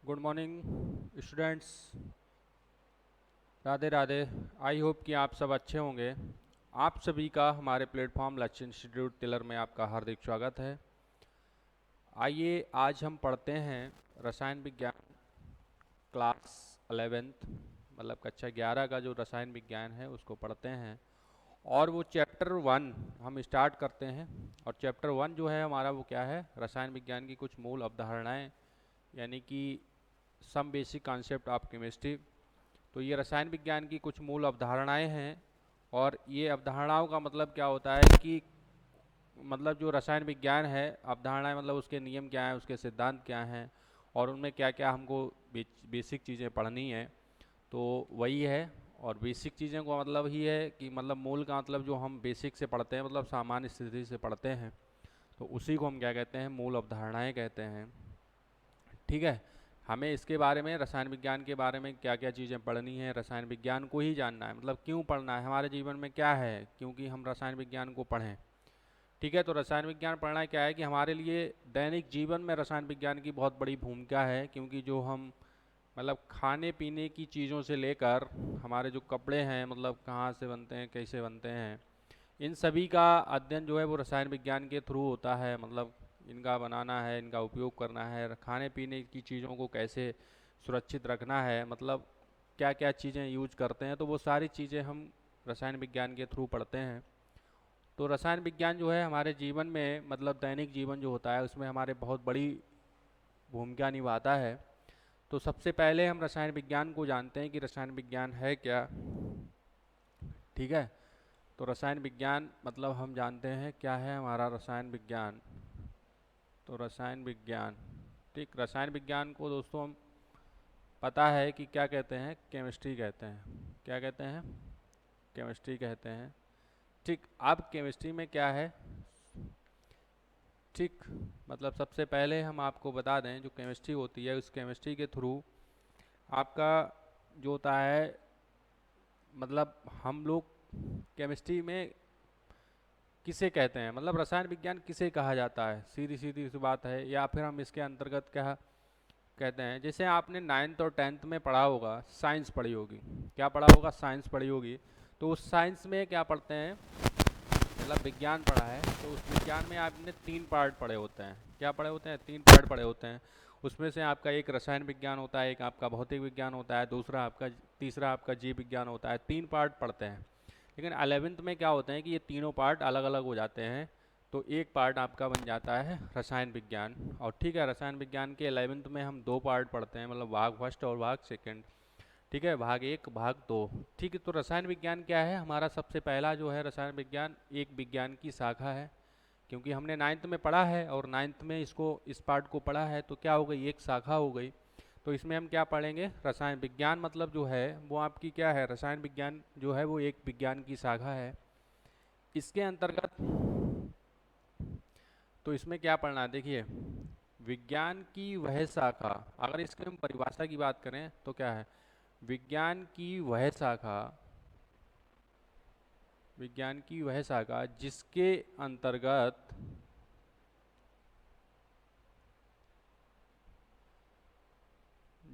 Good morning students. Radhe Radhe. I hope कि आप सब अच्छे होंगे। आप सभी का हमारे प्लेटफॉर्म लक्ष्य इंस्टीट्यूट तिलर में आपका हार्दिक स्वागत है। आइए आज हम पढ़ते हैं रसायन विज्ञान क्लास 11th मतलब कक्षा 11 का जो रसायन विज्ञान है उसको पढ़ते हैं। और वो चैप्टर 1 हम स्टार्ट करते हैं। और चैप्टर 1 जो है हमारा वो क्या है, रसायन विज्ञान की कुछ मूल अवधारणाएं, यानी कि some basic concept of chemistry. तो ये रसायन विज्ञान की कुछ मूल अवधारणाएं हैं। और ये अवधारणाओं का मतलब क्या होता है कि मतलब जो रसायन विज्ञान है, अवधारणाएं मतलब उसके नियम क्या हैं, उसके सिद्धांत क्या हैं, और उनमें क्या क्या हमको बेसिक चीज़ें पढ़नी है। तो वही है। और बेसिक चीज़ों का मतलब ही है कि मतलब मूल का मतलब जो हम बेसिक से पढ़ते हैं, मतलब सामान्य स्थिति से पढ़ते हैं, तो उसी को हम क्या कहते हैं, मूल अवधारणाएं कहते हैं। ठीक है। हमें इसके बारे में, रसायन विज्ञान के बारे में क्या क्या चीज़ें पढ़नी है, रसायन विज्ञान को ही जानना है, मतलब क्यों पढ़ना है, हमारे जीवन में क्या है क्योंकि हम रसायन विज्ञान को पढ़ें। ठीक है। तो रसायन विज्ञान पढ़ना क्या है कि हमारे लिए दैनिक जीवन में रसायन विज्ञान की बहुत बड़ी भूमिका है, क्योंकि जो हम मतलब खाने पीने की चीज़ों से लेकर हमारे जो कपड़े हैं, मतलब कहाँ से बनते हैं, कैसे बनते हैं, इन सभी का अध्ययन जो है वो रसायन विज्ञान के थ्रू होता है। मतलब इनका बनाना है, इनका उपयोग करना है, खाने पीने की चीज़ों को कैसे सुरक्षित रखना है, मतलब क्या क्या चीज़ें यूज करते हैं, तो वो सारी चीज़ें हम रसायन विज्ञान के थ्रू पढ़ते हैं। तो रसायन विज्ञान जो है हमारे जीवन में, मतलब दैनिक जीवन जो होता है उसमें हमारे बहुत बड़ी भूमिका निभाता है। तो सबसे पहले हम रसायन विज्ञान को जानते हैं कि रसायन विज्ञान है क्या। ठीक है। तो रसायन विज्ञान मतलब हम जानते हैं क्या है हमारा रसायन विज्ञान। तो रसायन विज्ञान, ठीक, रसायन विज्ञान को दोस्तों हम पता है कि क्या कहते हैं, केमिस्ट्री कहते हैं। क्या कहते हैं? केमिस्ट्री कहते हैं। ठीक। अब केमिस्ट्री में क्या है, ठीक, मतलब सबसे पहले हम आपको बता दें जो केमिस्ट्री होती है, उस केमिस्ट्री के थ्रू आपका जो होता है, मतलब हम लोग केमिस्ट्री में किसे कहते हैं, मतलब रसायन विज्ञान किसे कहा जाता है, सीधी सीधी सी बात है। या फिर हम इसके अंतर्गत क्या कहते हैं, जैसे आपने 9th और 10th में पढ़ा होगा, साइंस पढ़ी होगी। क्या पढ़ा होगा? साइंस पढ़ी होगी। तो उस साइंस में क्या पढ़ते हैं, मतलब विज्ञान पढ़ा है, तो उस विज्ञान में आपने 3 पार्ट पढ़े होते हैं। क्या पढ़े होते हैं? 3 पार्ट पढ़े होते हैं। उसमें से आपका एक रसायन विज्ञान होता है, एक आपका भौतिक विज्ञान होता है, दूसरा आपका, तीसरा आपका जीव विज्ञान होता है। 3 पार्ट पढ़ते हैं। लेकिन 11th में क्या होते हैं कि ये तीनों पार्ट अलग अलग हो जाते हैं। तो एक पार्ट आपका बन जाता है रसायन विज्ञान। और ठीक है, रसायन विज्ञान के 11th में हम 2 पार्ट पढ़ते हैं, मतलब भाग फर्स्ट और भाग सेकंड। ठीक है, भाग 1 भाग 2। ठीक है। तो रसायन विज्ञान क्या है हमारा? सबसे पहला जो है रसायन विज्ञान एक विज्ञान की शाखा है, क्योंकि हमने 9th में पढ़ा है और 9th में इसको, इस पार्ट को पढ़ा है, तो क्या हो गई, एक शाखा हो गई। तो इसमें हम क्या पढ़ेंगे, रसायन विज्ञान मतलब जो है वो आपकी क्या है, रसायन विज्ञान जो है वो एक विज्ञान की शाखा है। इसके अंतर्गत तो इसमें क्या पढ़ना है, देखिए, विज्ञान की वह शाखा, अगर इसके हम परिभाषा की बात करें तो क्या है, विज्ञान की वह शाखा, विज्ञान की वह शाखा जिसके अंतर्गत,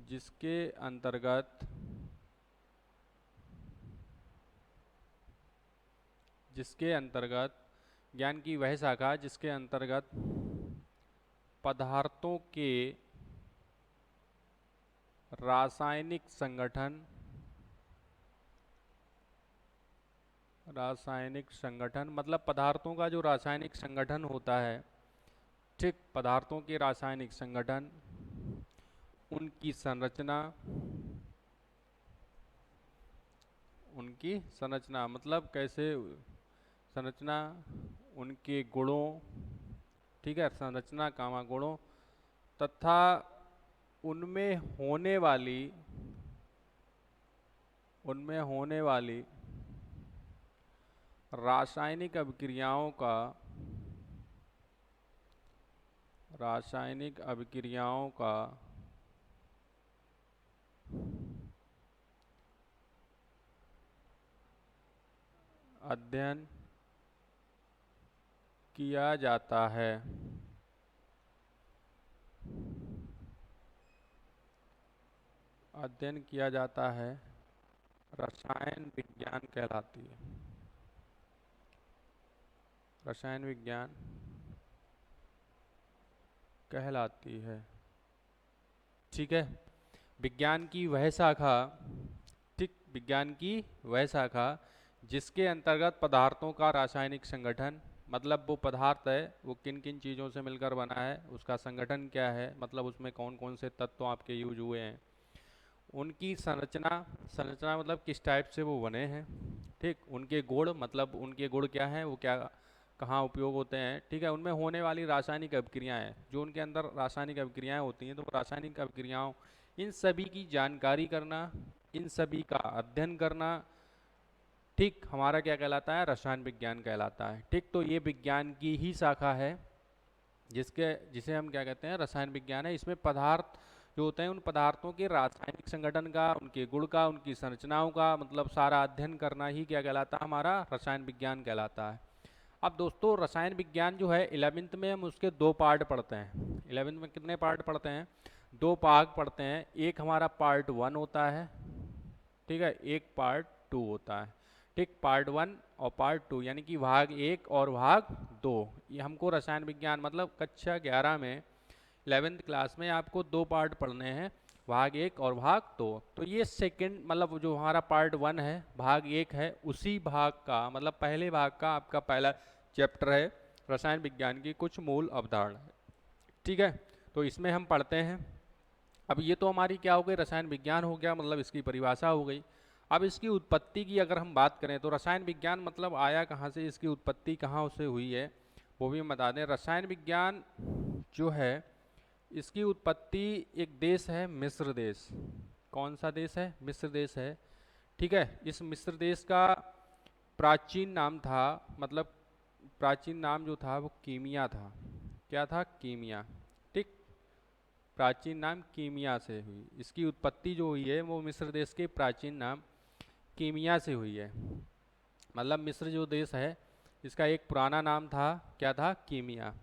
जिसके अंतर्गत, जिसके अंतर्गत, ज्ञान की वह शाखा जिसके अंतर्गत पदार्थों के रासायनिक संगठन, रासायनिक संगठन मतलब पदार्थों का जो रासायनिक संगठन होता है, ठीक, पदार्थों के रासायनिक संगठन, उनकी संरचना, उनकी संरचना मतलब कैसे संरचना, उनके गुणों, ठीक है, संरचना कामा गुणों, तथा उनमें होने वाली, उनमें होने वाली रासायनिक अभिक्रियाओं का, रासायनिक अभिक्रियाओं का अध्ययन किया जाता है। अध्ययन किया जाता है रसायन विज्ञान कहलाती है। रसायन विज्ञान कहलाती है। ठीक है। विज्ञान की वह शाखा, ठीक, विज्ञान की वह शाखा जिसके अंतर्गत पदार्थों का रासायनिक संगठन, मतलब वो पदार्थ है वो किन किन चीज़ों से मिलकर बना है, उसका संगठन क्या है, मतलब उसमें कौन कौन से तत्व आपके यूज हुए हैं, उनकी संरचना, संरचना मतलब किस टाइप से वो बने हैं, ठीक, उनके गुण, मतलब उनके गुण क्या हैं, वो क्या कहाँ उपयोग होते हैं, ठीक है, उनमें होने वाली रासायनिक अभिक्रियाएं, जो उनके अंदर रासायनिक अभिक्रियाएं होती हैं, तो वो रासायनिक अभिक्रियाओं, इन सभी की जानकारी करना, इन सभी का अध्ययन करना, ठीक, हमारा क्या कहलाता है, रसायन विज्ञान कहलाता है। ठीक, तो ये विज्ञान की ही शाखा है जिसे हम क्या कहते हैं, रसायन विज्ञान है। इसमें पदार्थ जो होते हैं, उन पदार्थों के रासायनिक संगठन का, उनके गुण का, उनकी संरचनाओं का, मतलब सारा अध्ययन करना ही क्या कहलाता है, हमारा रसायन विज्ञान कहलाता है। अब दोस्तों रसायन विज्ञान जो है 11th में हम उसके दो पार्ट पढ़ते हैं। 11th में कितने पार्ट पढ़ते हैं, दो भाग पढ़ते हैं। एक हमारा पार्ट 1 होता है, ठीक है, एक पार्ट 2 होता है। ठीक, पार्ट 1 और पार्ट 2 यानी कि भाग 1 और भाग 2, ये हमको रसायन विज्ञान मतलब कक्षा 11 में 11th क्लास में आपको दो पार्ट पढ़ने हैं, भाग 1 और भाग 2। तो ये सेकंड मतलब जो हमारा पार्ट 1 है, भाग 1 है, उसी भाग का मतलब पहले भाग का आपका पहला चैप्टर है रसायन विज्ञान की कुछ मूल अवधारणा। ठीक है, तो इसमें हम पढ़ते हैं। अब ये तो हमारी क्या हो गई, रसायन विज्ञान हो गया, मतलब इसकी परिभाषा हो गई। अब इसकी उत्पत्ति की अगर हम बात करें तो रसायन विज्ञान मतलब आया कहाँ से, इसकी उत्पत्ति कहाँ से हुई है, वो भी हम बता दें। रसायन विज्ञान जो है इसकी उत्पत्ति एक देश है मिस्र देश। कौन सा देश है, मिस्र देश है। ठीक है, इस मिस्र देश का प्राचीन नाम था, मतलब प्राचीन नाम जो था वो कीमिया था। क्या था, कीमिया। ठीक, प्राचीन नाम कीमिया से हुई, इसकी उत्पत्ति जो हुई है वो मिस्र देश के प्राचीन नाम कीमिया से हुई है। मतलब मिस्र जो देश है इसका एक पुराना नाम था, क्या था, कीमिया।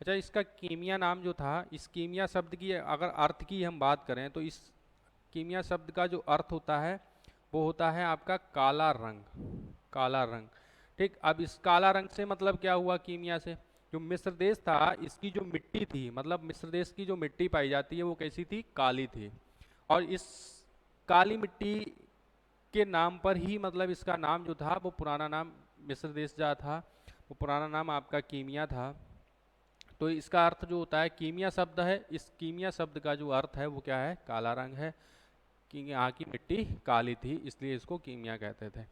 अच्छा, इसका कीमिया नाम जो था, इस कीमिया शब्द की अगर अर्थ की हम बात करें तो इस कीमिया शब्द का जो अर्थ होता है वो होता है आपका काला रंग, काला रंग। ठीक, अब इस काला रंग से मतलब क्या हुआ, कीमिया से जो मिस्र देश था इसकी जो मिट्टी थी, मतलब मिस्र देश की जो मिट्टी पाई जाती है वो कैसी थी, काली थी। और इस काली मिट्टी के नाम पर ही मतलब इसका नाम जो था वो पुराना नाम मिस्र देश जा था, वो पुराना नाम आपका कीमिया था। तो इसका अर्थ जो होता है, कीमिया शब्द है, इस कीमिया शब्द का जो अर्थ है वो क्या है, काला रंग है, कि यहाँ की मिट्टी काली थी इसलिए इसको कीमिया कहते थे।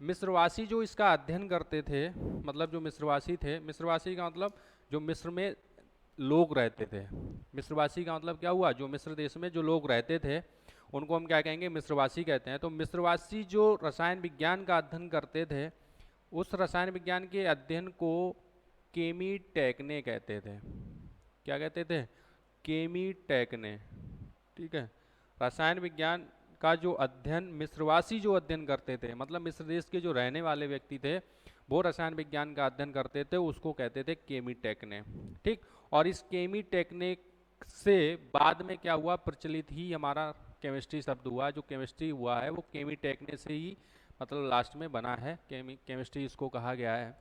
मिस्रवासी जो इसका अध्ययन करते थे, मतलब जो मिस्रवासी थे, मिस्रवासी का मतलब जो मिस्र में लोग रहते थे। मिस्रवासी का मतलब क्या हुआ, जो मिस्र देश में जो लोग रहते थे उनको हम क्या कहेंगे, मिस्रवासी कहते हैं। तो मिस्रवासी जो रसायन विज्ञान का अध्ययन करते थे, उस रसायन विज्ञान के अध्ययन को केमीटेकने कहते थे। क्या कहते थे, केमीटेकने। ठीक है, रसायन विज्ञान का जो अध्ययन मिस्रवासी जो अध्ययन करते थे, मतलब मिस्र देश के जो रहने वाले व्यक्ति थे वो रसायन विज्ञान का अध्ययन करते थे, उसको कहते थे केमीटेकने। ठीक, और इस केमीटेकने से बाद में क्या हुआ, प्रचलित ही हमारा केमिस्ट्री शब्द हुआ। जो केमिस्ट्री हुआ है वो केमीटेकने से ही मतलब लास्ट में बना है, केमिस्ट्री इसको कहा गया है।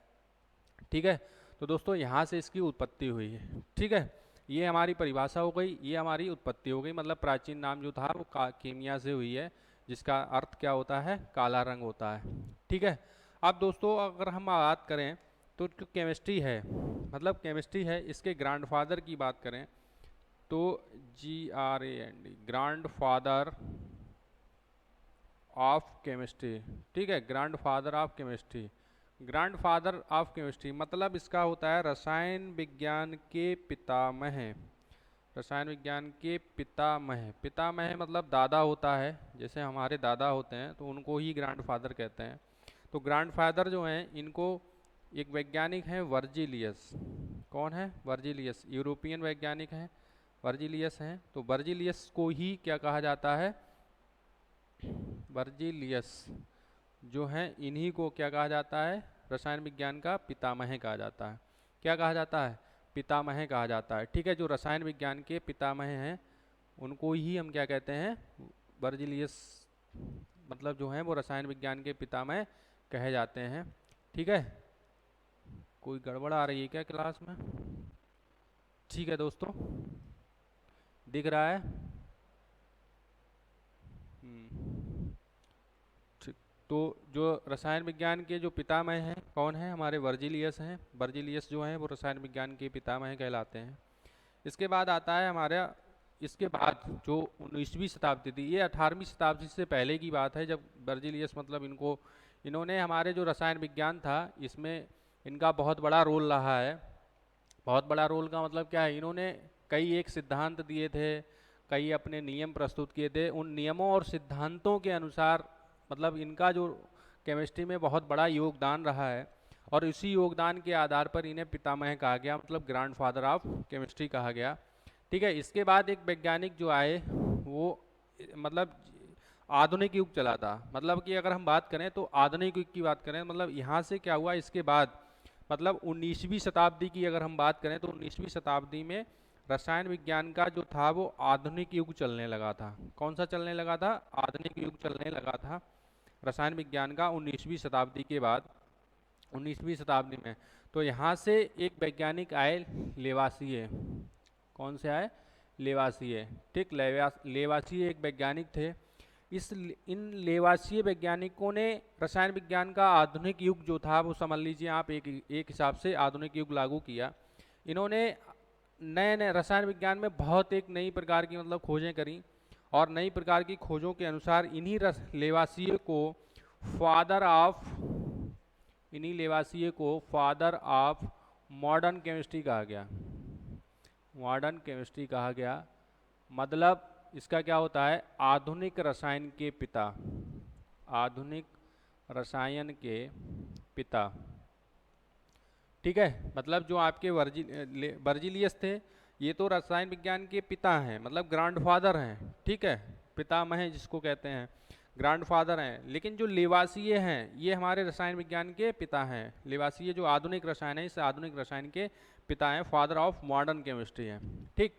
ठीक है, तो दोस्तों यहाँ से इसकी उत्पत्ति हुई है। ठीक है, ये हमारी परिभाषा हो गई, ये हमारी उत्पत्ति हो गई, मतलब प्राचीन नाम जो था वो कीमिया से हुई है, जिसका अर्थ क्या होता है, काला रंग होता है। ठीक है, अब दोस्तों अगर हम बात करें तो जो केमिस्ट्री है, मतलब केमिस्ट्री है, इसके ग्रैंडफादर की बात करें तो GRAND, ग्रैंडफादर ऑफ केमिस्ट्री। ठीक है, grandfather of chemistry, grandfather of chemistry मतलब इसका होता है रसायन विज्ञान के पितामह। रसायन विज्ञान के पितामह, पितामह मतलब दादा होता है, जैसे हमारे दादा होते हैं तो उनको ही ग्रैंडफादर कहते हैं। तो ग्रैंडफादर जो हैं इनको एक वैज्ञानिक हैं वर्जिलियस। कौन है, वर्जिलियस, यूरोपियन वैज्ञानिक हैं, वर्जिलियस हैं। तो वर्जिलियस को ही क्या कहा जाता है, वर्जिलियस जो हैं इन्हीं को क्या कहा जाता है, रसायन विज्ञान का पितामह कहा जाता है। क्या कहा जाता है, पितामह कहा जाता है। ठीक है, जो रसायन विज्ञान के पितामह हैं उनको ही हम क्या कहते हैं, वर्जिलियस मतलब जो हैं वो रसायन विज्ञान के पितामह कहे जाते हैं। ठीक है, कोई गड़बड़ आ रही है क्या क्लास में? ठीक है दोस्तों, दिख रहा है? ठीक। तो जो रसायन विज्ञान के जो पितामह हैं कौन है? हमारे वर्जिलियस हैं। वर्जिलियस जो हैं वो रसायन विज्ञान के पितामह कहलाते हैं। इसके बाद आता है हमारा, इसके बाद जो 19वीं शताब्दी थी, ये 18वीं शताब्दी से पहले की बात है, जब वर्जिलियस मतलब इन्होंने हमारे जो रसायन विज्ञान था इसमें इनका बहुत बड़ा रोल रहा है। बहुत बड़ा रोल का मतलब क्या है? इन्होंने कई एक सिद्धांत दिए थे, कई अपने नियम प्रस्तुत किए थे। उन नियमों और सिद्धांतों के अनुसार मतलब इनका जो केमिस्ट्री में बहुत बड़ा योगदान रहा है, और इसी योगदान के आधार पर इन्हें पितामह कहा गया, मतलब ग्रैंडफादर ऑफ केमिस्ट्री कहा गया। ठीक है, इसके बाद एक वैज्ञानिक जो आए वो मतलब आधुनिक युग चला था। मतलब कि अगर हम बात करें तो आधुनिक युग की बात करें, मतलब यहाँ से क्या हुआ इसके बाद, मतलब 19वीं शताब्दी की अगर हम बात करें तो 19वीं शताब्दी में रसायन विज्ञान का जो था वो आधुनिक युग चलने लगा था। कौन सा चलने लगा था? आधुनिक युग चलने लगा था रसायन विज्ञान का 19वीं शताब्दी के बाद, 19वीं शताब्दी में। तो यहाँ से एक वैज्ञानिक आए, लेवासिए। कौन से आए? लेवासिए। ठीक, लेवासिए एक वैज्ञानिक थे। इन लेवासीय वैज्ञानिकों ने रसायन विज्ञान का आधुनिक युग जो था वो समझ लीजिए आप एक हिसाब से आधुनिक युग लागू किया। इन्होंने नए नए रसायन विज्ञान में बहुत एक नई प्रकार की मतलब खोजें करी, और नई प्रकार की खोजों के अनुसार लेवासीय को फादर ऑफ मॉडर्न केमिस्ट्री कहा गया। मॉडर्न केमिस्ट्री कहा गया, मतलब इसका क्या होता है? आधुनिक रसायन के पिता। आधुनिक रसायन के पिता। ठीक है, मतलब जो आपके वर्जिलियस थे ये तो रसायन विज्ञान के पिता हैं, मतलब ग्रैंडफादर हैं। ठीक है, पितामह जिसको कहते हैं, ग्रैंडफादर हैं। लेकिन जो लेवासीय हैं ये हमारे रसायन विज्ञान के पिता हैं। लेवासीय जो आधुनिक रसायन है, इस आधुनिक रसायन के पिता हैं, फादर ऑफ मॉडर्न केमिस्ट्री है। ठीक,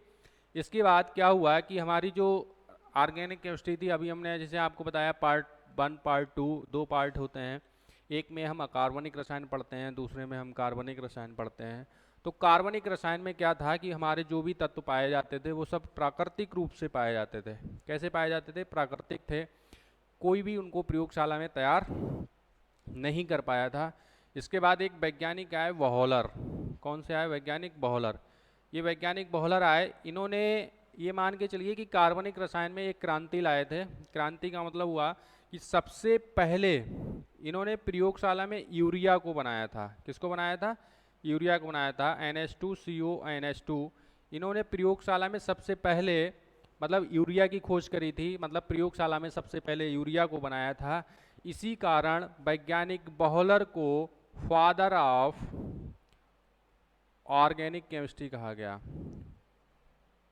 इसके बाद क्या हुआ कि हमारी जो ऑर्गेनिक केमिस्ट्री थी, अभी हमने जैसे आपको बताया पार्ट 1 पार्ट 2 दो पार्ट होते हैं। एक में हम अकार्बनिक रसायन पढ़ते हैं, दूसरे में हम कार्बनिक रसायन पढ़ते हैं। तो कार्बनिक रसायन में क्या था कि हमारे जो भी तत्व पाए जाते थे वो सब प्राकृतिक रूप से पाए जाते थे। कैसे पाए जाते थे? प्राकृतिक थे, कोई भी उनको प्रयोगशाला में तैयार नहीं कर पाया था। इसके बाद एक वैज्ञानिक आए, बहोलर। कौन से आए? वैज्ञानिक बहोलर। ये वैज्ञानिक बहोलर आए, इन्होंने ये मान के चलिए कि कार्बनिक रसायन में एक क्रांति लाए थे। क्रांति का मतलब हुआ कि सबसे पहले इन्होंने प्रयोगशाला में यूरिया को बनाया था। किसको बनाया था? यूरिया को बनाया था, NH2CO NH2। इन्होंने प्रयोगशाला में सबसे पहले मतलब यूरिया की खोज करी थी, मतलब प्रयोगशाला में सबसे पहले यूरिया को बनाया था। इसी कारण वैज्ञानिक बहोलर को फादर ऑफ ऑर्गेनिक केमिस्ट्री कहा गया।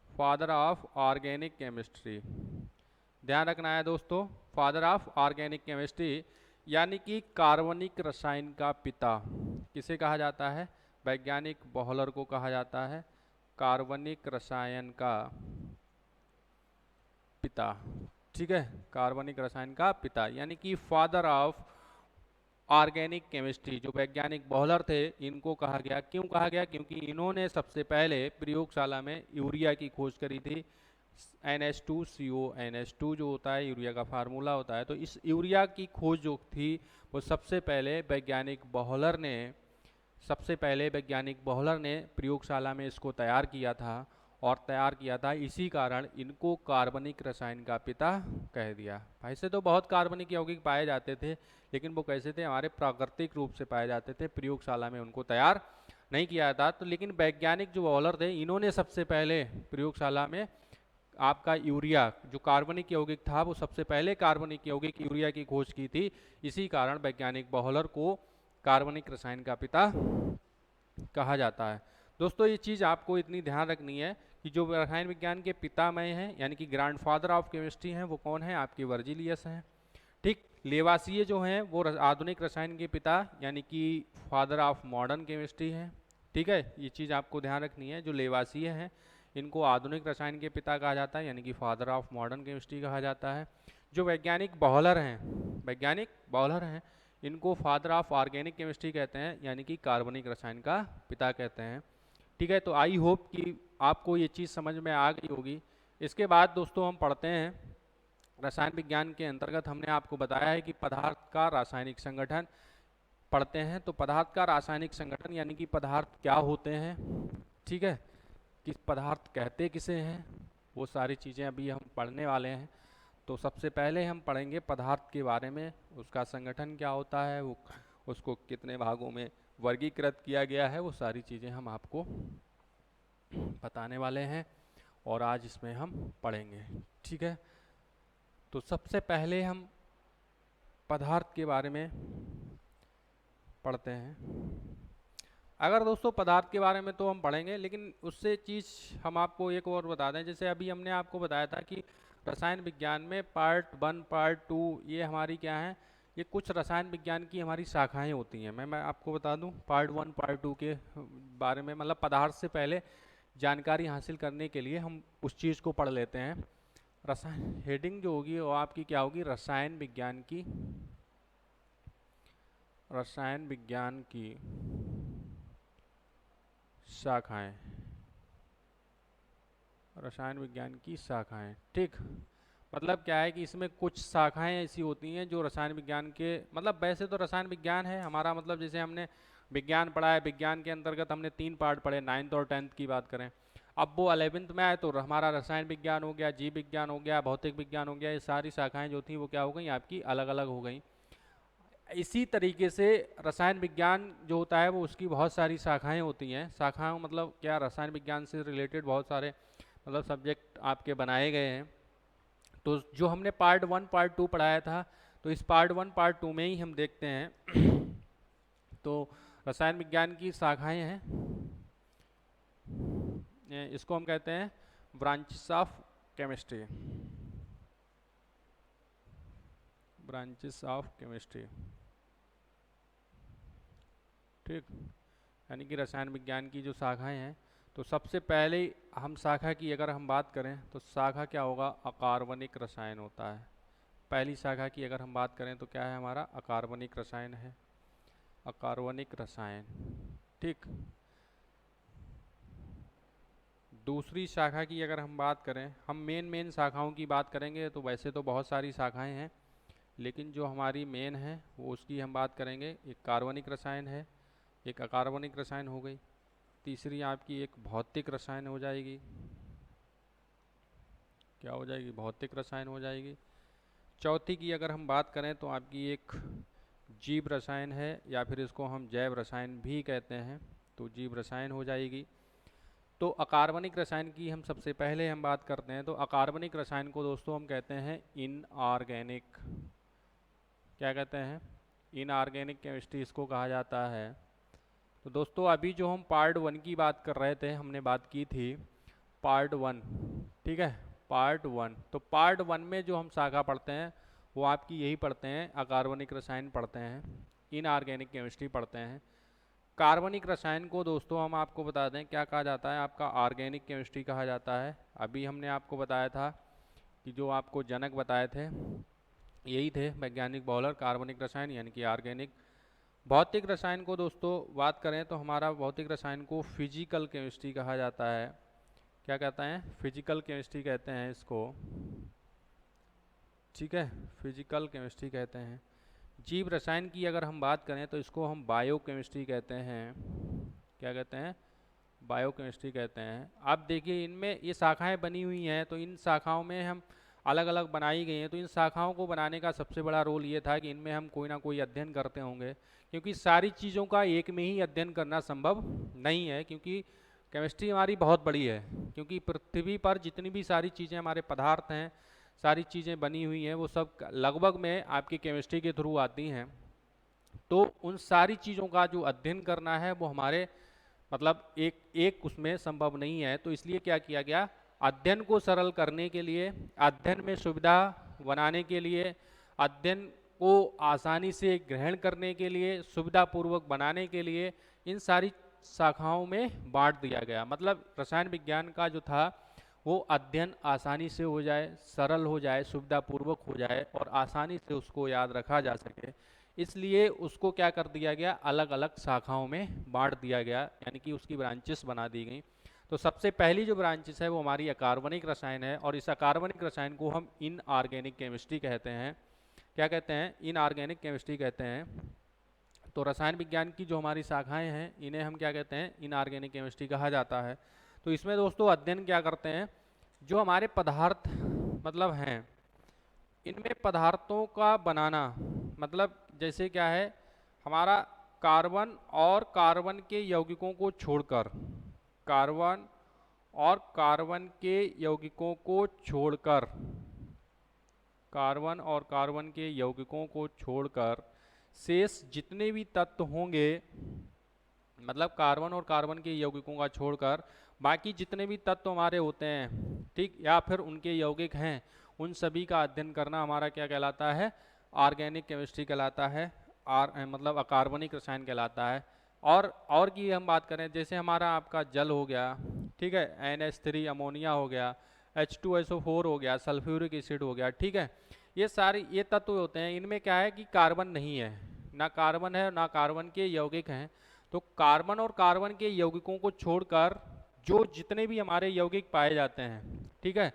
फादर ऑफ ऑर्गेनिक केमिस्ट्री, ध्यान रखना है दोस्तों, फादर ऑफ ऑर्गेनिक केमिस्ट्री यानी कि कार्बनिक रसायन का पिता। किसे कहा जाता है? वैज्ञानिक बहोलर को कहा जाता है कार्बनिक रसायन का पिता। ठीक है, कार्बनिक रसायन का पिता यानी कि फादर ऑफ ऑर्गेनिक केमिस्ट्री। जो वैज्ञानिक बहोलर थे इनको कहा गया। क्यों कहा गया? क्योंकि इन्होंने सबसे पहले प्रयोगशाला में यूरिया की खोज करी थी। NH2CO NH2 जो होता है यूरिया का फार्मूला होता है। तो इस यूरिया की खोज जो थी वो सबसे पहले वैज्ञानिक बहोलर ने प्रयोगशाला में इसको तैयार किया था, और तैयार किया था, इसी कारण इनको कार्बनिक रसायन का पिता कह दिया। ऐसे तो बहुत कार्बनिक यौगिक पाए जाते थे, लेकिन वो कैसे थे? हमारे प्राकृतिक रूप से पाए जाते थे, प्रयोगशाला में उनको तैयार नहीं किया था। तो लेकिन वैज्ञानिक जो बहोलर थे इन्होंने सबसे पहले प्रयोगशाला में आपका यूरिया जो कार्बनिक यौगिक था वो सबसे पहले कार्बनिक यौगिक यूरिया की खोज की थी। इसी कारण वैज्ञानिक बहोलर को कार्बनिक रसायन का पिता कहा जाता है। दोस्तों ये चीज़ आपको इतनी ध्यान रखनी है कि जो रसायन विज्ञान के पितामह हैं यानी कि ग्रैंडफादर ऑफ केमिस्ट्री हैं वो कौन है? आपके वर्जिलियस हैं। ठीक, लेवासीय जो हैं वो आधुनिक रसायन के पिता यानी कि फादर ऑफ मॉडर्न केमिस्ट्री हैं। ठीक है, ये चीज़ आपको ध्यान रखनी है। जो लेवासीय हैं इनको आधुनिक रसायन के पिता कहा जाता है, यानी कि फादर ऑफ मॉडर्न केमिस्ट्री कहा जाता है। जो वैज्ञानिक बॉयलर हैं इनको फादर ऑफ ऑर्गेनिक केमिस्ट्री कहते हैं, यानी कि कार्बनिक रसायन का पिता कहते हैं। ठीक है, तो आई होप कि आपको ये चीज़ समझ में आ गई होगी। इसके बाद दोस्तों हम पढ़ते हैं रसायन विज्ञान के अंतर्गत हमने आपको बताया है कि पदार्थ का रासायनिक संगठन पढ़ते हैं। तो पदार्थ का रासायनिक संगठन यानी कि पदार्थ क्या होते हैं, ठीक है, किस पदार्थ कहते किसे हैं, वो सारी चीज़ें अभी हम पढ़ने वाले हैं। तो सबसे पहले हम पढ़ेंगे पदार्थ के बारे में, उसका संगठन क्या होता है, वो उसको कितने भागों में वर्गीकृत किया गया है, वो सारी चीज़ें हम आपको बताने वाले हैं और आज इसमें हम पढ़ेंगे। ठीक है, तो सबसे पहले हम पदार्थ के बारे में पढ़ते हैं। अगर दोस्तों पदार्थ के बारे में तो हम पढ़ेंगे, लेकिन उससे चीज़ हम आपको एक और बता दें। जैसे अभी हमने आपको बताया था कि रसायन विज्ञान में पार्ट 1 पार्ट 2 ये हमारी क्या है, ये कुछ रसायन विज्ञान की हमारी शाखाएं होती हैं। मैं आपको बता दूं पार्ट 1 पार्ट 2 के बारे में, मतलब पदार्थ से पहले जानकारी हासिल करने के लिए हम उस चीज़ को पढ़ लेते हैं। रसायन हेडिंग जो होगी वो आपकी क्या होगी, रसायन विज्ञान की शाखाएं, रसायन विज्ञान की शाखाएं। ठीक, मतलब क्या है कि इसमें कुछ शाखाएं ऐसी होती हैं जो रसायन विज्ञान के, मतलब वैसे तो रसायन विज्ञान है हमारा, मतलब जैसे हमने विज्ञान पढ़ा है, विज्ञान के अंतर्गत हमने 3 पार्ट पढ़े, 9th और 10th की बात करें। अब वो 11th में आए तो हमारा रसायन विज्ञान हो गया, जीव विज्ञान हो गया, भौतिक विज्ञान हो गया, ये सारी शाखाएं जो थी वो क्या हो गई आपकी अलग अलग हो गई। इसी तरीके से रसायन विज्ञान जो होता है वो उसकी बहुत सारी शाखाएं होती हैं। शाखाएं मतलब क्या, रसायन विज्ञान से रिलेटेड बहुत सारे मतलब सब्जेक्ट आपके बनाए गए हैं। तो जो हमने पार्ट 1 पार्ट 2 पढ़ाया था, तो इस पार्ट 1 पार्ट 2 में ही हम देखते हैं। तो रसायन विज्ञान की शाखाएं हैं, इसको हम कहते हैं branches of chemistry, branches of chemistry. ठीक, यानी कि रसायन विज्ञान की जो शाखाएं हैं, तो सबसे पहले हम शाखा की अगर हम बात करें तो शाखा क्या होगा, अकार्बनिक रसायन होता है। पहली शाखा की अगर हम बात करें तो क्या है हमारा, अकार्बनिक रसायन है, अकार्बनिक रसायन। ठीक, दूसरी शाखा की अगर हम बात करें, हम मेन शाखाओं की बात करेंगे तो वैसे तो बहुत सारी शाखाएं हैं, लेकिन जो हमारी मेन है वो उसकी हम बात करेंगे। एक कार्बनिक रसायन है, एक अकार्बनिक रसायन हो गई, तीसरी आपकी एक भौतिक रसायन हो जाएगी, क्या हो जाएगी, भौतिक रसायन हो जाएगी। चौथी की अगर हम बात करें तो आपकी एक जीव रसायन है, या फिर इसको हम जैव रसायन भी कहते हैं, तो जीव रसायन हो जाएगी। तो अकार्बनिक रसायन की हम सबसे पहले हम बात करते हैं। तो अकार्बनिक रसायन को दोस्तों हम कहते हैं इनऑर्गेनिक, क्या कहते हैं, इनऑर्गेनिक केमिस्ट्री इसको कहा जाता है। तो दोस्तों अभी जो हम पार्ट 1 की बात कर रहे थे, हमने बात की थी पार्ट 1, ठीक है, पार्ट 1। तो पार्ट 1 में जो हम शाखा पढ़ते हैं वो आपकी यही पढ़ते हैं, अकार्बनिक रसायन पढ़ते हैं, इनऑर्गेनिक केमिस्ट्री पढ़ते हैं। कार्बनिक रसायन को दोस्तों हम आपको बता दें क्या कहा जाता है, आपका ऑर्गेनिक केमिस्ट्री कहा जाता है। अभी हमने आपको बताया था कि जो आपको जनक बताए थे यही थे वैज्ञानिक बॉयलर, कार्बनिक रसायन यानी कि ऑर्गेनिक। भौतिक रसायन को दोस्तों बात करें तो हमारा भौतिक रसायन को फिजिकल केमिस्ट्री कहा जाता है। क्या कहते हैं, फिजिकल केमिस्ट्री कहते हैं इसको, ठीक है, फिजिकल केमिस्ट्री कहते हैं। जीव रसायन की अगर हम बात करें तो इसको हम बायो केमिस्ट्री कहते हैं, क्या कहते हैं, बायो केमिस्ट्री कहते हैं। आप देखिए इनमें ये शाखाएं बनी हुई हैं, तो इन शाखाओं में हम अलग अलग बनाई गई हैं। तो इन शाखाओं को बनाने का सबसे बड़ा रोल ये था कि इनमें हम कोई ना कोई अध्ययन करते होंगे, क्योंकि सारी चीज़ों का एक में ही अध्ययन करना संभव नहीं है, क्योंकि केमिस्ट्री हमारी बहुत बड़ी है। क्योंकि पृथ्वी पर जितनी भी सारी चीज़ें हमारे पदार्थ हैं, सारी चीज़ें बनी हुई हैं, वो सब लगभग में आपकी केमिस्ट्री के थ्रू आती हैं। तो उन सारी चीज़ों का जो अध्ययन करना है वो हमारे मतलब एक उसमें संभव नहीं है। तो इसलिए क्या किया गया, अध्ययन को सरल करने के लिए, अध्ययन में सुविधा बनाने के लिए, अध्ययन को आसानी से ग्रहण करने के लिए, सुविधापूर्वक बनाने के लिए इन सारी शाखाओं में बांट दिया गया। मतलब रसायन विज्ञान का जो था वो अध्ययन आसानी से हो जाए, सरल हो जाए, सुविधापूर्वक हो जाए और आसानी से उसको याद रखा जा सके, इसलिए उसको क्या कर दिया गया, अलग अलग शाखाओं में बांट दिया गया, यानी कि उसकी ब्रांचेस बना दी गई। तो सबसे पहली जो ब्रांचेस है वो हमारी अकार्बनिक रसायन है, और इस अकार्बनिक रसायन को हम इनऑर्गेनिक केमिस्ट्री कहते हैं। क्या कहते हैं? इनऑर्गेनिक केमिस्ट्री कहते हैं। तो रसायन विज्ञान की जो हमारी शाखाएं हैं इन्हें हम क्या कहते हैं? इनऑर्गेनिक केमिस्ट्री कहा जाता है। तो इसमें दोस्तों अध्ययन क्या करते हैं, जो हमारे पदार्थ मतलब हैं, इनमें पदार्थों का बनाना, मतलब जैसे क्या है, हमारा कार्बन और कार्बन के यौगिकों को छोड़कर, कार्बन और कार्बन के यौगिकों को छोड़कर, कार्बन और कार्बन के यौगिकों को छोड़कर शेष जितने भी तत्व होंगे, मतलब कार्बन और कार्बन के यौगिकों का छोड़कर बाकी जितने भी तत्व हमारे होते हैं, ठीक, या फिर उनके यौगिक हैं, उन सभी का अध्ययन करना हमारा क्या कहलाता है? ऑर्गेनिक केमिस्ट्री कहलाता है। मतलब अकार्बनिक रसायन कहलाता है। और की हम बात करें, जैसे हमारा आपका जल हो गया, ठीक है, NH3 अमोनिया हो गया, H2SO4 हो गया, सल्फ्यूरिक एसिड हो गया, ठीक है, ये तत्व होते हैं, इनमें क्या है कि कार्बन नहीं है, ना कार्बन है ना कार्बन के यौगिक हैं। तो कार्बन और कार्बन के यौगिकों को छोड़कर जो जितने भी हमारे यौगिक पाए जाते हैं, ठीक है,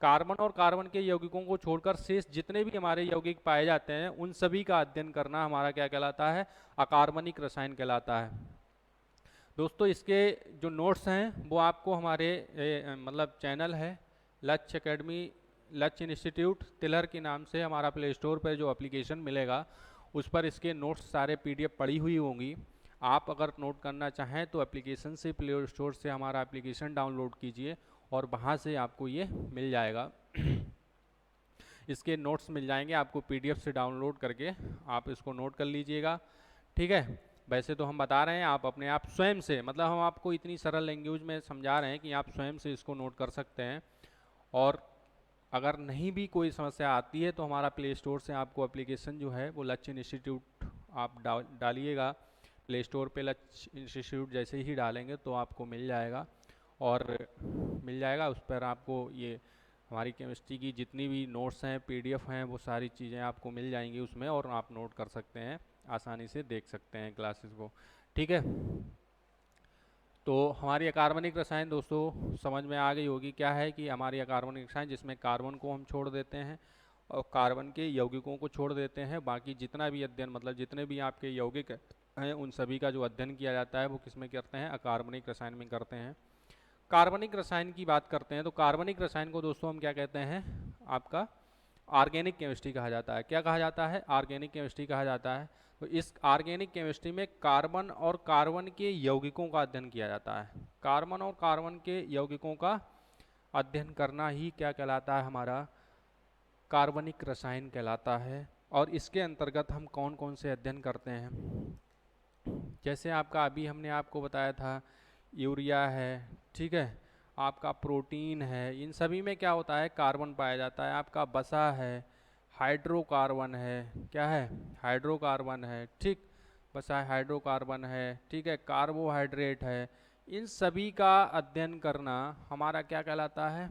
कार्बन और कार्बन के यौगिकों को छोड़कर शेष जितने भी हमारे यौगिक पाए जाते हैं, उन सभी का अध्ययन करना हमारा क्या कहलाता है? अकार्बनिक रसायन कहलाता है। दोस्तों इसके जो नोट्स हैं वो आपको हमारे मतलब चैनल है लक्ष्य एकेडमी, लक्ष्य इंस्टीट्यूट तिलर के नाम से हमारा प्ले स्टोर पर जो एप्लीकेशन मिलेगा उस पर इसके नोट्स सारे PDF पड़ी हुई होंगी। आप अगर नोट करना चाहें तो एप्लीकेशन से, प्ले स्टोर से हमारा एप्लीकेशन डाउनलोड कीजिए और वहाँ से आपको ये मिल जाएगा। इसके नोट्स मिल जाएंगे आपको PDF से डाउनलोड करके, आप इसको नोट कर लीजिएगा, ठीक है। वैसे तो हम बता रहे हैं, आप अपने आप स्वयं से, मतलब हम आपको इतनी सरल लैंग्वेज में समझा रहे हैं कि आप स्वयं से इसको नोट कर सकते हैं। और अगर नहीं भी कोई समस्या आती है तो हमारा प्ले स्टोर से आपको एप्लीकेशन जो है वो लक्ष्य इंस्टीट्यूट आप डालिएगा प्ले स्टोर पे, लक्ष्य इंस्टीट्यूट जैसे ही डालेंगे तो आपको मिल जाएगा, और मिल जाएगा उस पर आपको ये हमारी केमिस्ट्री की जितनी भी नोट्स हैं, PDF हैं, वो सारी चीज़ें आपको मिल जाएंगी उसमें, और आप नोट कर सकते हैं, आसानी से देख सकते हैं क्लासेस को, ठीक है। तो हमारी अकार्बनिक रसायन दोस्तों समझ में आ गई होगी। क्या है कि हमारी अकार्बनिक रसायन जिसमें कार्बन को हम छोड़ देते हैं और कार्बन के यौगिकों को छोड़ देते हैं, बाकी जितना भी अध्ययन, मतलब जितने भी आपके यौगिक हैं उन सभी का जो अध्ययन किया जाता है वो किसमें करते हैं? अकार्बनिक रसायन में करते हैं। कार्बनिक रसायन की बात करते हैं तो कार्बनिक रसायन को दोस्तों हम क्या कहते हैं? आपका ऑर्गेनिक केमिस्ट्री कहा जाता है। क्या कहा जाता है? ऑर्गेनिक केमिस्ट्री कहा जाता है। तो इस ऑर्गेनिक केमिस्ट्री में कार्बन और कार्बन के यौगिकों का अध्ययन किया जाता है। कार्बन और कार्बन के यौगिकों का अध्ययन करना ही क्या कहलाता है? हमारा कार्बनिक रसायन कहलाता है। और इसके अंतर्गत हम कौन कौन से अध्ययन करते हैं? जैसे आपका अभी हमने आपको बताया था यूरिया है, ठीक है, आपका प्रोटीन है, इन सभी में क्या होता है? कार्बन पाया जाता है। आपका वसा है, हाइड्रोकार्बन है, क्या है? हाइड्रोकार्बन है, ठीक, वसा हाइड्रोकार्बन है, ठीक है, कार्बोहाइड्रेट है। इन सभी का अध्ययन करना हमारा क्या कहलाता है?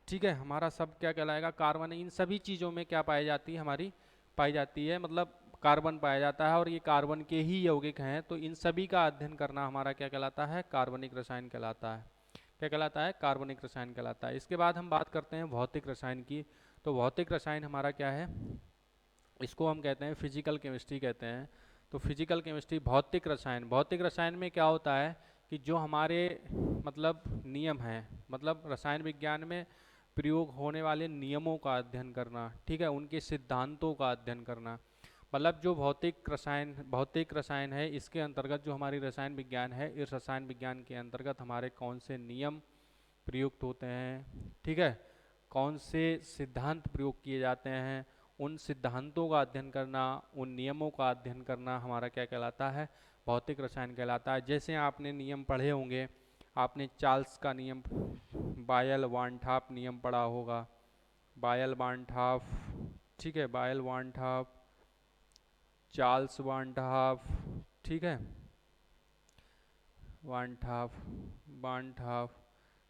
ठीक है, हमारा सब क्या कहलाएगा? कार्बन। इन सभी चीज़ों में क्या पाई जाती है? हमारी पाई जाती है, मतलब कार्बन पाया जाता है, और ये कार्बन के ही यौगिक हैं। तो इन सभी का अध्ययन करना हमारा क्या कहलाता है? कार्बनिक रसायन कहलाता है। क्या कहलाता है? कार्बनिक रसायन कहलाता है। इसके बाद हम बात करते हैं भौतिक रसायन की। तो भौतिक रसायन हमारा क्या है? इसको हम कहते हैं फिजिकल केमिस्ट्री कहते हैं। तो फिजिकल केमिस्ट्री, भौतिक रसायन, भौतिक रसायन में क्या होता है कि जो हमारे मतलब नियम हैं, मतलब रसायन विज्ञान में प्रयोग होने वाले नियमों का अध्ययन करना, ठीक है, उनके सिद्धांतों का अध्ययन करना। मतलब जो भौतिक रसायन है, इसके अंतर्गत जो हमारी रसायन विज्ञान है, इस रसायन विज्ञान के अंतर्गत हमारे कौन से नियम प्रयुक्त होते हैं, ठीक है, कौन से सिद्धांत प्रयोग किए जाते हैं, उन सिद्धांतों का अध्ययन करना, उन नियमों का अध्ययन करना हमारा क्या कहलाता है? भौतिक रसायन कहलाता है। जैसे आपने नियम पढ़े होंगे, आपने चार्ल्स का नियम, बायल वानठाप नियम पढ़ा होगा, बायल वानठाप, ठीक है, बायल वानठाप, चार्ल्स वानठाप, ठीक है, वांठाफ, बांठाफ,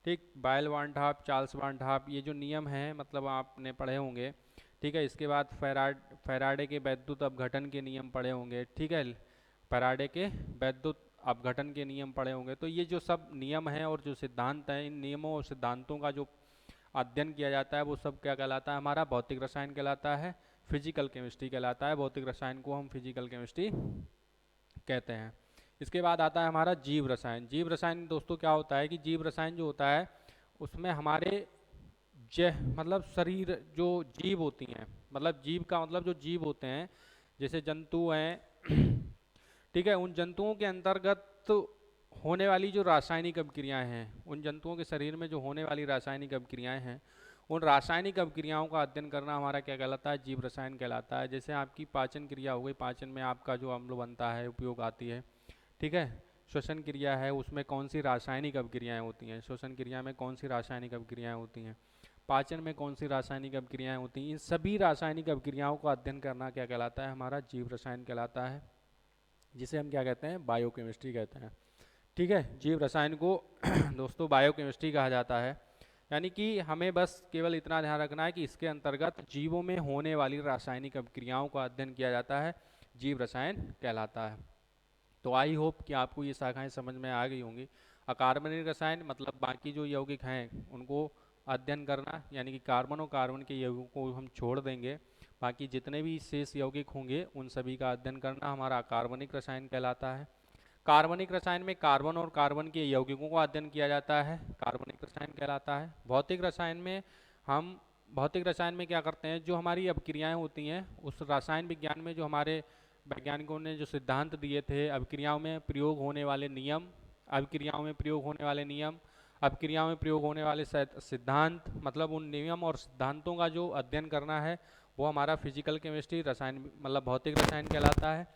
ठीक, बायल वांठाफ, चार्ल्स वांठाफ, ये जो नियम हैं मतलब आपने पढ़े होंगे। ठीक है, इसके बाद फैराडे के वैद्युत अपघटन के नियम पढ़े होंगे। ठीक है, फैराडे के वैद्युत अपघटन के नियम पढ़े होंगे। तो ये जो सब नियम हैं और जो सिद्धांत हैं, इन नियमों और सिद्धांतों का जो अध्ययन किया जाता है वो सब क्या कहलाता है, हमारा भौतिक रसायन कहलाता है, फिजिकल केमिस्ट्री कहलाता है। भौतिक रसायन को हम फिजिकल केमिस्ट्री कहते हैं। इसके बाद आता है हमारा जीव रसायन। जीव रसायन दोस्तों क्या होता है कि जीव रसायन जो होता है उसमें हमारे मतलब शरीर जो जीव होती हैं, मतलब जीव का मतलब जो जीव होते हैं जैसे जंतु हैं ठीक है, उन जंतुओं के अंतर्गत होने वाली जो रासायनिक अभिक्रियाएं हैं, उन जंतुओं के शरीर में जो होने वाली रासायनिक अभिक्रियाएं हैं, उन रासायनिक अभिक्रियाओं का अध्ययन करना हमारा क्या कहलाता है, जीव रसायन कहलाता है। जैसे आपकी पाचन क्रिया हो गई, पाचन में आपका जो अम्ल बनता है उपयोग आती है। ठीक है, श्वसन क्रिया है, उसमें कौन सी रासायनिक अभिक्रियाएं होती हैं, श्वसन क्रिया में कौन सी रासायनिक अभिक्रियाएं होती हैं, पाचन में कौन सी रासायनिक अभिक्रियाएं होती हैं, इन सभी रासायनिक अभिक्रियाओं का अध्ययन करना क्या कहलाता है, हमारा जीव रसायन कहलाता है, जिसे हम क्या कहते हैं, बायोकेमिस्ट्री कहते हैं। ठीक है, जीव रसायन को दोस्तों बायोकेमिस्ट्री कहा जाता है। यानी कि हमें बस केवल इतना ध्यान रखना है कि इसके अंतर्गत जीवों में होने वाली रासायनिक अभिक्रियाओं का अध्ययन किया जाता है, जीव रसायन कहलाता है। तो आई होप कि आपको ये शाखाएं समझ में आ गई होंगी। अकार्बनिक रसायन मतलब बाकी जो यौगिक हैं उनको अध्ययन करना, यानी कि कार्बन और कार्बन के यौगिकों को हम छोड़ देंगे, बाकी जितने भी शेष यौगिक होंगे उन सभी का अध्ययन करना हमारा अकार्बनिक रसायन कहलाता है। कार्बनिक रसायन में कार्बन और कार्बन के यौगिकों का अध्ययन किया जाता है, कार्बनिक रसायन कहलाता है। भौतिक रसायन में क्या करते हैं, जो हमारी अभिक्रियाएं होती हैं उस रसायन विज्ञान में जो हमारे वैज्ञानिकों ने जो सिद्धांत दिए थे, अभिक्रियाओं में प्रयोग होने वाले नियम, अभिक्रियाओं में प्रयोग होने वाले नियम, अभिक्रियाओं में प्रयोग होने वाले सिद्धांत, मतलब उन नियम और सिद्धांतों का जो अध्ययन करना है वो हमारा फिजिकल केमिस्ट्री रसायन मतलब भौतिक रसायन कहलाता है।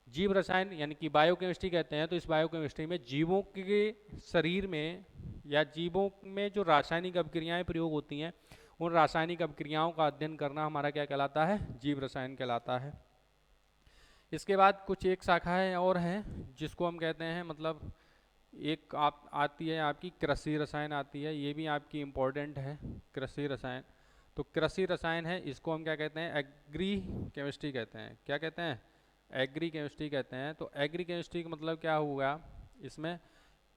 जीव रसायन यानी कि बायोकेमिस्ट्री कहते हैं, तो इस बायोकेमिस्ट्री में जीवों के शरीर में या जीवों में जो रासायनिक अभिक्रियाएं प्रयोग होती हैं उन रासायनिक अभिक्रियाओं का अध्ययन करना हमारा क्या कहलाता है, जीव रसायन कहलाता है। इसके बाद कुछ एक शाखाएं और हैं जिसको हम कहते हैं, मतलब एक आप आती है आपकी कृषि रसायन आती है, ये भी आपकी इम्पोर्टेंट है, कृषि रसायन। तो कृषि रसायन है, इसको हम क्या कहते हैं, एग्री केमिस्ट्री कहते हैं। क्या कहते हैं, एग्री केमिस्ट्री कहते हैं। तो एग्री केमिस्ट्री का मतलब क्या हुआ इसमें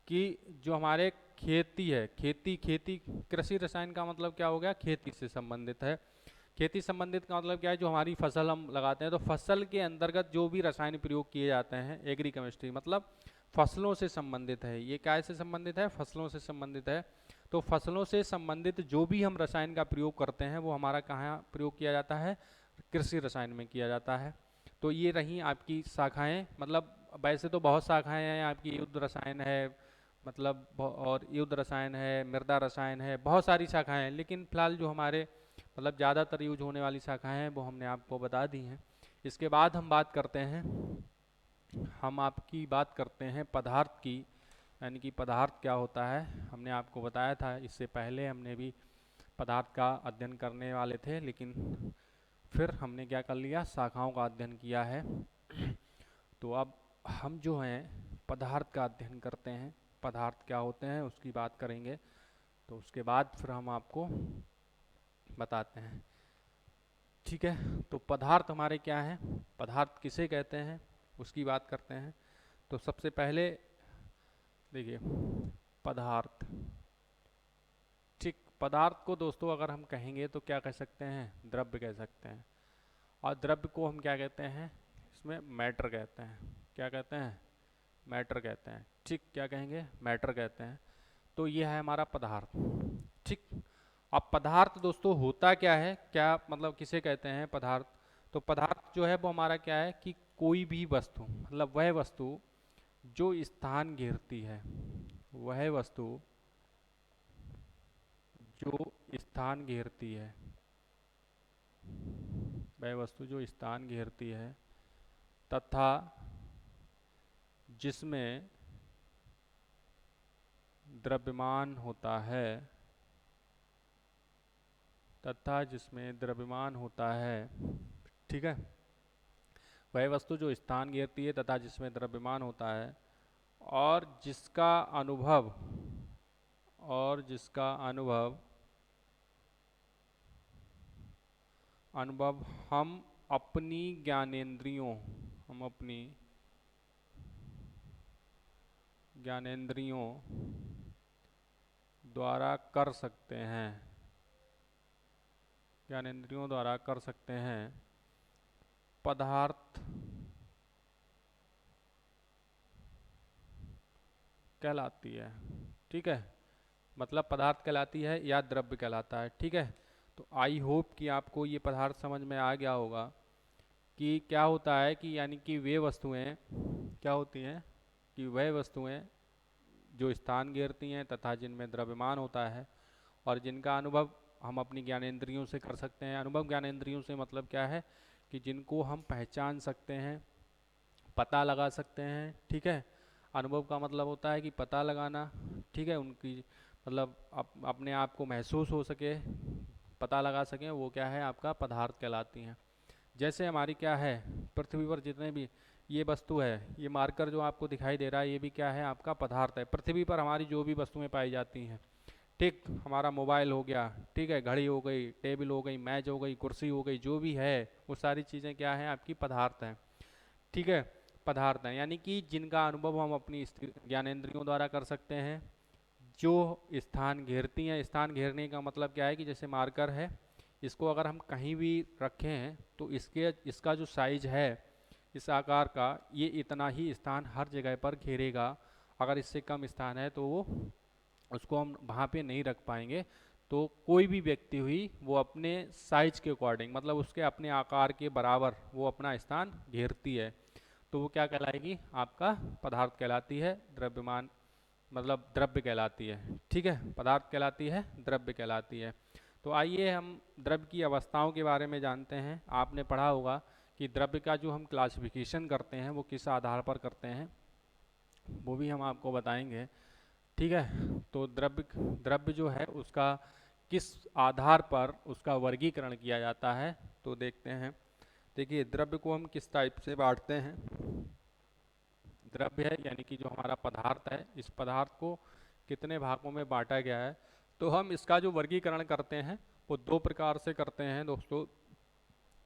कि जो हमारे खेती है, खेती खेती कृषि रसायन का मतलब क्या हो गया, खेती से संबंधित है। खेती संबंधित का मतलब क्या है, जो हमारी फसल हम लगाते हैं तो फसल के अंतर्गत जो भी रसायन प्रयोग किए जाते हैं, एग्री केमिस्ट्री मतलब फसलों से संबंधित है। ये क्या से संबंधित है, फसलों से संबंधित है। तो फसलों से संबंधित जो भी हम रसायन का प्रयोग करते हैं वो हमारा कहाँ प्रयोग किया जाता है, कृषि रसायन में किया जाता है। तो ये रही आपकी शाखाएं, मतलब वैसे तो बहुत शाखाएं हैं आपकी, युद्ध रसायन है मतलब और युद्ध रसायन है, मृदा रसायन है, बहुत सारी शाखाएं हैं, लेकिन फिलहाल जो हमारे मतलब ज़्यादातर यूज होने वाली शाखाएं हैं वो हमने आपको बता दी हैं। इसके बाद हम आपकी बात करते हैं पदार्थ की, यानी कि पदार्थ क्या होता है। हमने आपको बताया था इससे पहले हमने भी पदार्थ का अध्ययन करने वाले थे, लेकिन फिर हमने क्या कर लिया, शाखाओं का अध्ययन किया है। तो अब हम जो हैं पदार्थ का अध्ययन करते हैं, पदार्थ क्या होते हैं उसकी बात करेंगे। तो उसके बाद फिर हम आपको बताते हैं। ठीक है, तो पदार्थ हमारे क्या हैं, पदार्थ किसे कहते हैं उसकी बात करते हैं। तो सबसे पहले देखिए पदार्थ, ठीक, पदार्थ को दोस्तों अगर हम कहेंगे तो क्या कह सकते हैं, द्रव्य कह सकते हैं। और द्रव्य को हम क्या कहते हैं, इसमें मैटर कहते हैं। क्या कहते हैं, मैटर कहते हैं। ठीक, क्या कहेंगे, मैटर कहते हैं। तो ये है हमारा पदार्थ। ठीक, अब पदार्थ दोस्तों होता क्या है, क्या मतलब किसे कहते हैं पदार्थ। तो पदार्थ जो है वो हमारा क्या है कि कोई भी वस्तु, मतलब वह वस्तु जो स्थान घेरती है, वह वस्तु जो स्थान घेरती है, वह वस्तु जो स्थान घेरती है तथा जिसमें द्रव्यमान होता है, तथा जिसमें द्रव्यमान होता है। ठीक है, वह वस्तु जो स्थान घेरती है तथा जिसमें द्रव्यमान होता है और जिसका अनुभव और जिसका अनुभव हम अपनी ज्ञानेंद्रियों हम अपनी ज्ञानेंद्रियों द्वारा कर सकते हैं ज्ञानेंद्रियों द्वारा कर सकते हैं पदार्थ कहलाती है। ठीक है, मतलब पदार्थ कहलाती है या द्रव्य कहलाता है। ठीक है, तो आई होप कि आपको ये पदार्थ समझ में आ गया होगा कि क्या होता है कि यानी कि वे वस्तुएं क्या होती हैं कि वह वस्तुएं जो स्थान घेरती हैं तथा जिनमें द्रव्यमान होता है और जिनका अनुभव हम अपनी ज्ञानेंद्रियों से कर सकते हैं। अनुभव ज्ञानेंद्रियों से मतलब क्या है कि जिनको हम पहचान सकते हैं, पता लगा सकते हैं। ठीक है, अनुभव का मतलब होता है कि पता लगाना। ठीक है, उनकी मतलब अपने आप को महसूस हो सके, पता लगा सकें, वो क्या है आपका पदार्थ कहलाती हैं। जैसे हमारी क्या है पृथ्वी पर जितने भी ये वस्तु है, ये मार्कर जो आपको दिखाई दे रहा है, ये भी क्या है आपका पदार्थ है। पृथ्वी पर हमारी जो भी वस्तुएं पाई जाती हैं, ठीक, हमारा मोबाइल हो गया, ठीक है, घड़ी हो गई, टेबल हो गई, मेज हो गई, कुर्सी हो गई, जो भी है वो सारी चीज़ें क्या हैं आपकी पदार्थ हैं। ठीक है, पदार्थ हैं यानी कि जिनका अनुभव हम अपनी ज्ञानेंद्रियों द्वारा कर सकते हैं, जो स्थान घेरती हैं। स्थान घेरने का मतलब क्या है कि जैसे मार्कर है, इसको अगर हम कहीं भी रखें हैं तो इसका जो साइज है इस आकार का, ये इतना ही स्थान हर जगह पर घेरेगा। अगर इससे कम स्थान है तो वो उसको हम वहाँ पे नहीं रख पाएंगे। तो कोई भी व्यक्ति हुई वो अपने साइज के अकॉर्डिंग, मतलब उसके अपने आकार के बराबर वो अपना स्थान घेरती है, तो वो क्या कहलाएगी आपका पदार्थ कहलाती है। द्रव्यमान मतलब द्रव्य कहलाती है। ठीक है, पदार्थ कहलाती है, द्रव्य कहलाती है। तो आइए हम द्रव्य की अवस्थाओं के बारे में जानते हैं। आपने पढ़ा होगा कि द्रव्य का जो हम क्लासिफिकेशन करते हैं वो किस आधार पर करते हैं, वो भी हम आपको बताएंगे। ठीक है, तो द्रव्य द्रव्य जो है उसका किस आधार पर उसका वर्गीकरण किया जाता है, तो देखते हैं। देखिए, द्रव्य को हम किस टाइप से बांटते हैं। द्रव्य है यानी कि जो हमारा पदार्थ है, इस पदार्थ को कितने भागों में बांटा गया है, तो हम इसका जो वर्गीकरण करते हैं वो दो प्रकार से करते हैं दोस्तों।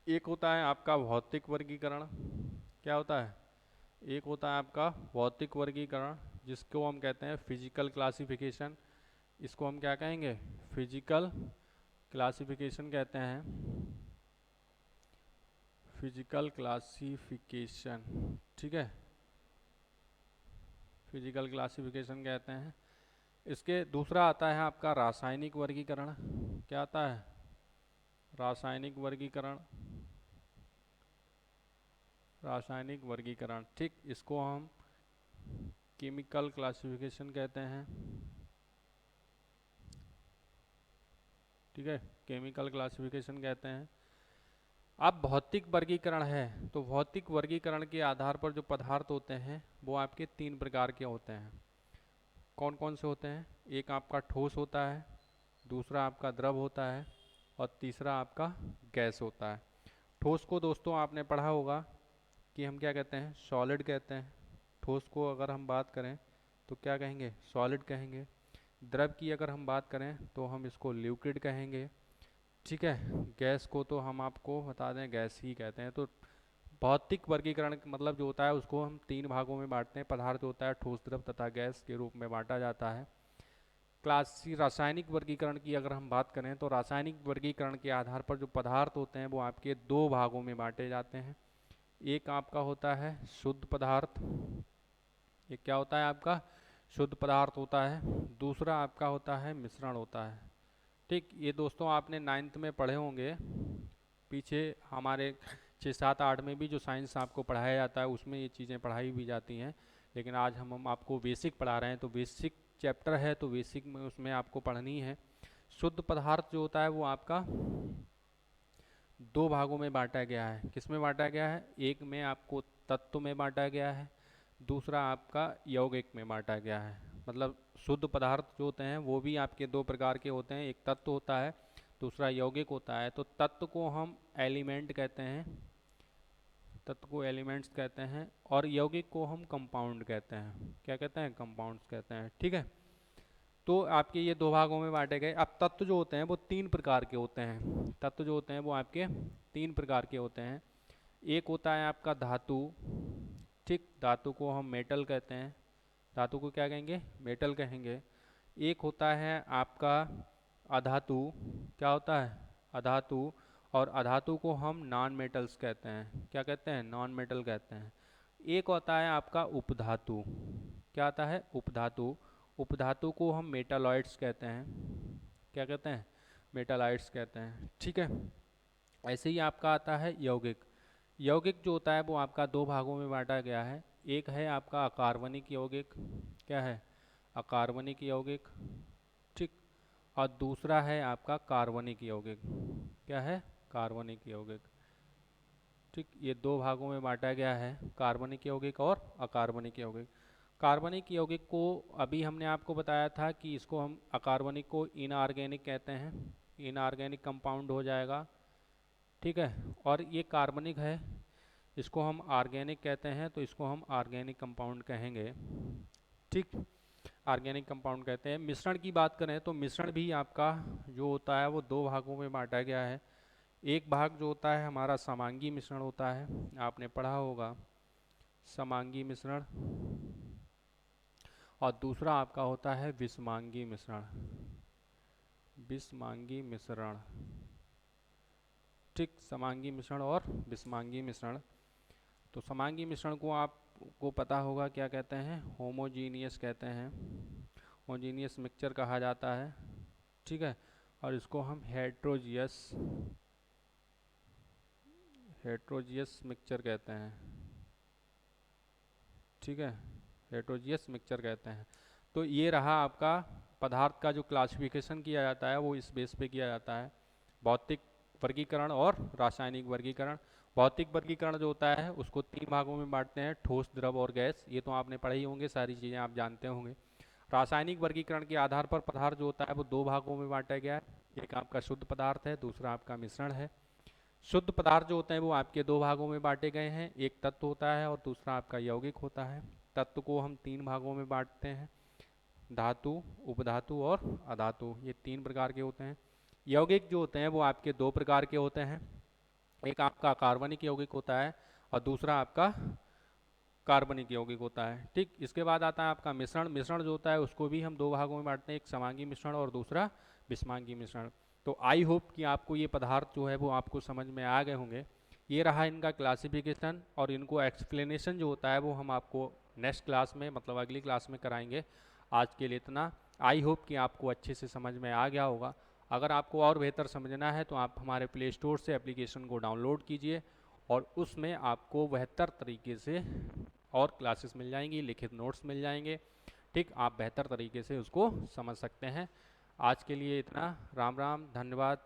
एक होता है आपका भौतिक वर्गीकरण। क्या होता है? एक होता है आपका भौतिक वर्गीकरण, जिसको हम कहते हैं फिजिकल क्लासिफिकेशन। इसको हम क्या कहेंगे? फिजिकल क्लासिफिकेशन कहते हैं। फिजिकल क्लासिफिकेशन, ठीक है, फिजिकल क्लासिफिकेशन कहते हैं। इसके दूसरा आता है आपका रासायनिक वर्गीकरण। क्या आता है? रासायनिक वर्गीकरण। रासायनिक वर्गीकरण, ठीक, इसको हम केमिकल क्लासिफिकेशन कहते हैं। ठीक है, केमिकल क्लासिफिकेशन कहते हैं। अब भौतिक वर्गीकरण है, तो भौतिक वर्गीकरण के आधार पर जो पदार्थ होते हैं वो आपके तीन प्रकार के होते हैं। कौन कौन से होते हैं? एक आपका ठोस होता है, दूसरा आपका द्रव होता है और तीसरा आपका गैस होता है। ठोस को दोस्तों आपने पढ़ा होगा कि हम क्या कहते हैं? सॉलिड कहते हैं। ठोस को अगर हम बात करें तो क्या कहेंगे? सॉलिड कहेंगे। द्रव की अगर हम बात करें तो हम इसको लिक्विड कहेंगे। ठीक है, गैस को तो हम आपको बता दें गैस ही कहते हैं। तो भौतिक वर्गीकरण मतलब जो होता है उसको हम तीन भागों में बांटते हैं। पदार्थ जो होता है ठोस, द्रव तथा गैस के रूप में बांटा जाता है। रासायनिक वर्गीकरण की अगर हम बात करें तो रासायनिक वर्गीकरण के आधार पर जो पदार्थ होते हैं वो आपके दो भागों में बांटे जाते हैं। एक आपका होता है शुद्ध पदार्थ। ये क्या होता है आपका? शुद्ध पदार्थ होता है। दूसरा आपका होता है मिश्रण होता है। ठीक, ये दोस्तों आपने नाइन्थ में पढ़े होंगे। पीछे हमारे 6, 7, 8 में भी जो साइंस आपको पढ़ाया जाता है उसमें ये चीज़ें पढ़ाई भी जाती हैं। लेकिन आज हम आपको बेसिक पढ़ा रहे हैं, तो बेसिक चैप्टर है तो बेसिक में उसमें आपको पढ़नी है। शुद्ध पदार्थ जो होता है वो आपका दो भागों में बांटा गया है। किस में बांटा गया है? एक में आपको तत्व में बांटा गया है, दूसरा आपका यौगिक में बांटा गया है। मतलब शुद्ध पदार्थ जो होते हैं वो भी आपके दो प्रकार के होते हैं, एक तत्व होता है, दूसरा यौगिक होता है। तो तत्व को हम एलिमेंट कहते हैं, तत्व को एलिमेंट्स कहते हैं और यौगिक को हम कंपाउंड कहते हैं। क्या कहते हैं? कंपाउंड्स कहते हैं। ठीक है, तो आपके ये दो भागों में बांटे गए। अब तत्व जो होते हैं वो तीन प्रकार के होते हैं। तत्व जो होते हैं वो आपके तीन प्रकार के होते हैं। एक होता है आपका धातु। ठीक, धातु को हम मेटल कहते हैं। धातु को क्या कहेंगे? मेटल कहेंगे। एक होता है आपका अधातु। क्या होता है? अधातु। और अधातु को हम नॉन मेटल्स कहते हैं। क्या कहते हैं? नॉन मेटल कहते हैं। एक होता है आपका उपधातु। क्या आता है? उपधातु। उपधातु को हम मेटालॉइड्स कहते हैं। क्या कहते हैं? मेटालॉइड्स कहते हैं। ठीक है, ऐसे ही आपका आता है यौगिक। यौगिक जो होता है वो आपका दो भागों में बांटा गया है। एक है आपका अकार्बनिक यौगिक। क्या है? अकार्बनिक यौगिक। ठीक, और दूसरा है आपका कार्बनिक यौगिक। क्या है? कार्बनिक यौगिक। ठीक, ये दो भागों में बांटा गया है, कार्बनिक यौगिक और अकार्बनिक यौगिक। कार्बनिक यौगिक को अभी हमने आपको बताया था कि इसको हम अकार्बनिक को इनऑर्गेनिक कहते हैं। इनऑर्गेनिक कंपाउंड हो जाएगा। ठीक है, और ये कार्बनिक है, इसको हम ऑर्गेनिक कहते हैं, तो इसको हम ऑर्गेनिक कंपाउंड कहेंगे। ठीक, ऑर्गेनिक कंपाउंड कहते हैं। मिश्रण की बात करें तो मिश्रण भी आपका जो होता है वो दो भागों में बांटा गया है। एक भाग जो होता है हमारा समांगी मिश्रण होता है, आपने पढ़ा होगा समांगी मिश्रण। और दूसरा आपका होता है विषमांगी मिश्रण। विषमांगी मिश्रण। ठीक, समांगी मिश्रण और विषमांगी मिश्रण। तो समांगी मिश्रण को आपको पता होगा क्या कहते हैं? होमोजीनियस कहते हैं। होमोजीनियस मिक्सचर कहा जाता है। ठीक है, और इसको हम हेट्रोजियस मिक्सचर कहते हैं। ठीक है, हेट्रोजियस मिक्सचर कहते हैं। तो ये रहा आपका पदार्थ का जो क्लासिफिकेशन किया जाता है वो इस बेस पे किया जाता है, भौतिक वर्गीकरण और रासायनिक वर्गीकरण। भौतिक वर्गीकरण जो होता है उसको तीन भागों में बांटते हैं, ठोस, द्रव और गैस। ये तो आपने पढ़े ही होंगे, सारी चीज़ें आप जानते होंगे। रासायनिक वर्गीकरण के आधार पर पदार्थ जो होता है वो दो भागों में बांटा गया है। एक आपका शुद्ध पदार्थ है, दूसरा आपका मिश्रण है। शुद्ध पदार्थ जो होते हैं वो आपके दो भागों में बांटे गए हैं, एक तत्व होता है और दूसरा आपका यौगिक होता है। तत्व को हम तीन भागों में बांटते हैं, धातु, उपधातु और अधातु, ये तीन प्रकार के होते हैं। यौगिक जो होते हैं वो आपके दो प्रकार के होते हैं, एक आपका कार्बनिक यौगिक होता है और दूसरा आपका कार्बनिक यौगिक होता है। ठीक, इसके बाद आता है आपका मिश्रण। मिश्रण जो होता है उसको भी हम दो भागों में बांटते हैं, एक समांगी मिश्रण और दूसरा विषमांगी मिश्रण। तो आई होप कि आपको ये पदार्थ जो है वो आपको समझ में आ गए होंगे। ये रहा इनका क्लासिफिकेशन, और इनको एक्सप्लेनेशन जो होता है वो हम आपको नेक्स्ट क्लास में, मतलब अगली क्लास में कराएंगे। आज के लिए इतना। आई होप कि आपको अच्छे से समझ में आ गया होगा। अगर आपको और बेहतर समझना है तो आप हमारे प्ले स्टोर से एप्लीकेशन को डाउनलोड कीजिए और उसमें आपको बेहतर तरीके से और क्लासेस मिल जाएंगी, लिखित नोट्स मिल जाएंगे। ठीक, आप बेहतर तरीके से उसको समझ सकते हैं। आज के लिए इतना। राम राम, धन्यवाद।